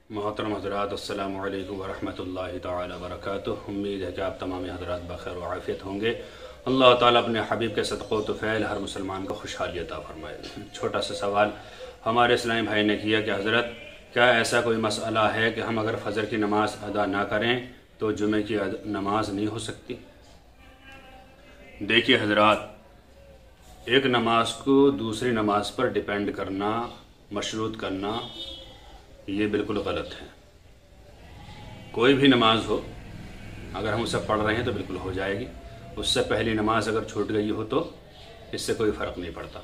محترم حضرات، السلام علیکم ورحمۃ اللہ تعالی وبرکاتہ۔ امید ہے کہ آپ تمام حضرات بخیر و عافیت ہوں گے۔ اللہ تعالیٰ اپنے حبیب کے صدقہ و طفیل ہر مسلمان کو خوشحالی عطا فرمائے۔ چھوٹا سا سوال ہمارے اسلامی بھائی نے کیا کہ حضرت کیا ایسا کوئی مسئلہ ہے کہ ہم اگر فجر کی نماز ادا نہ کریں تو جمعہ کی نماز نہیں ہو سکتی؟ دیکھیے حضرات، ایک نماز کو دوسری نماز پر ڈیپینڈ کرنا، مشروط کرنا، یہ بالکل غلط ہے۔ کوئی بھی نماز ہو، اگر ہم اسے پڑھ رہے ہیں تو بالکل ہو جائے گی۔ اس سے پہلی نماز اگر چھوٹ گئی ہو تو اس سے کوئی فرق نہیں پڑتا۔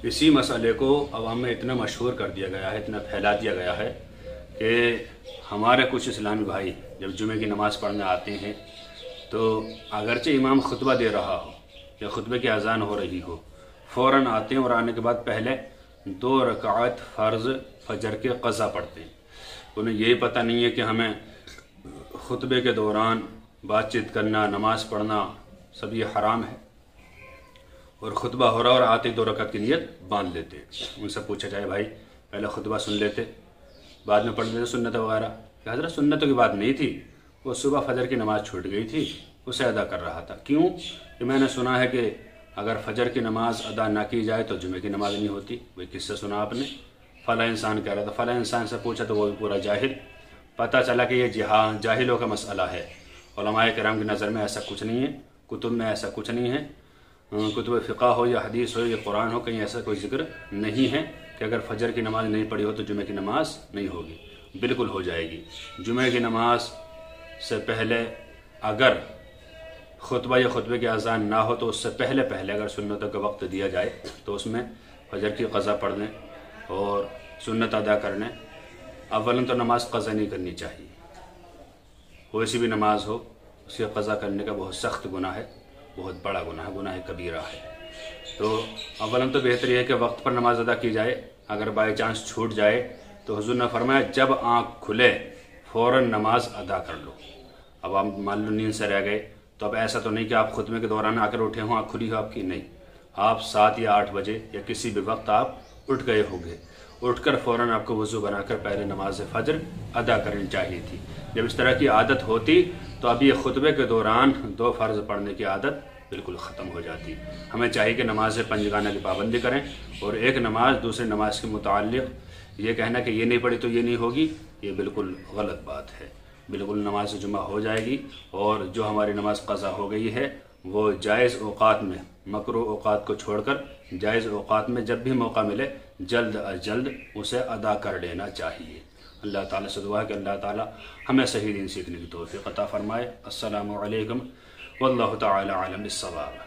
اسی مسئلے کو عوام میں اتنا مشہور کر دیا گیا ہے، اتنا پھیلا دیا گیا ہے کہ ہمارے کچھ اسلامی بھائی جب جمعے کی نماز پڑھنے آتے ہیں تو اگرچہ امام خطبہ دے رہا ہو یا خطبے کی اذان ہو رہی ہو، فوراً آتے ہیں اور آنے کے بعد پہلے 2 رکعت فرض فجر کے قضا پڑھتے ہیں۔ انہیں یہی پتہ نہیں ہے کہ ہمیں خطبے کے دوران بات چیت کرنا، نماز پڑھنا سب یہ حرام ہے، اور خطبہ ہو رہا اور آتے 2 رکعت کی نیت باندھ لیتے ہیں۔ ان سے پوچھا جائے بھائی پہلے خطبہ سن لیتے، بعد میں پڑھ لیتے سنت وغیرہ، کہ حضرت سنتوں کی بات نہیں تھی، وہ صبح فجر کی نماز چھوٹ گئی تھی، اسے ادا کر رہا تھا۔ کیوں کہ میں نے سنا ہے کہ اگر فجر کی نماز ادا نہ کی جائے تو جمعے کی نماز نہیں ہوتی۔ وہ کس سے سنا آپ نے؟ فلاں انسان کہہ رہا تھا، فلاں انسان سے پوچھا تو وہ بھی پورا جاہل۔ پتہ چلا کہ یہ جاہلوں کا مسئلہ ہے۔ علماء کرام کی نظر میں ایسا کچھ نہیں ہے، کتب میں ایسا کچھ نہیں ہے، کتب فقہ ہو یا حدیث ہو یا قرآن ہو، کہیں ایسا کوئی ذکر نہیں ہے کہ اگر فجر کی نماز نہیں پڑھی ہو تو جمعے کی نماز نہیں ہوگی۔ بالکل ہو جائے گی۔ جمعے کی نماز سے پہلے اگر خطبہ یا خطبے کی اذان نہ ہو تو اس سے پہلے اگر سنتوں کا وقت دیا جائے تو اس میں فجر کی قضا پڑھ لیں اور سنت ادا کر لیں۔ اولاً تو نماز قضا نہیں کرنی چاہیے، کوئی سی بھی نماز ہو اس کی قضا کرنے کا بہت سخت گناہ ہے، بہت بڑا گناہ ہے، گناہ کبیرہ ہے۔ تو اولاً تو بہتر یہ ہے کہ وقت پر نماز ادا کی جائے۔ اگر بائی چانس چھوٹ جائے تو حضور نے فرمایا جب آنکھ کھلے فوراً نماز ادا کر لو۔ اب آپ مان لو نیند سے رہ گئے تو اب ایسا تو نہیں کہ آپ خطبے کے دوران آ کر اٹھے ہوں، آنکھ کھلی ہو آپ کی، نہیں، آپ 7 یا 8 بجے یا کسی بھی وقت آپ اٹھ گئے ہوں گے، اٹھ کر فوراً آپ کو وضو بنا کر پہلے نماز فجر ادا کرنی چاہیے تھی۔ جب اس طرح کی عادت ہوتی تو اب یہ خطبے کے دوران 2 فرض پڑھنے کی عادت بالکل ختم ہو جاتی۔ ہمیں چاہیے کہ نماز پنجگانہ کی پابندی کریں، اور ایک نماز دوسری نماز کے متعلق یہ کہنا کہ یہ نہیں پڑھی تو یہ نہیں ہوگی، یہ بالکل غلط بات ہے۔ بالکل نماز جمعہ ہو جائے گی، اور جو ہماری نماز قضا ہو گئی ہے وہ جائز اوقات میں، مکروہ اوقات کو چھوڑ کر جائز اوقات میں جب بھی موقع ملے جلد از جلد اسے ادا کر لینا چاہیے۔ اللہ تعالیٰ سے دعا ہے کہ اللہ تعالیٰ ہمیں صحیح دین سیکھنے کی توفیق عطا فرمائے۔ السلام علیکم واللہ تعالی عالم بالصواب۔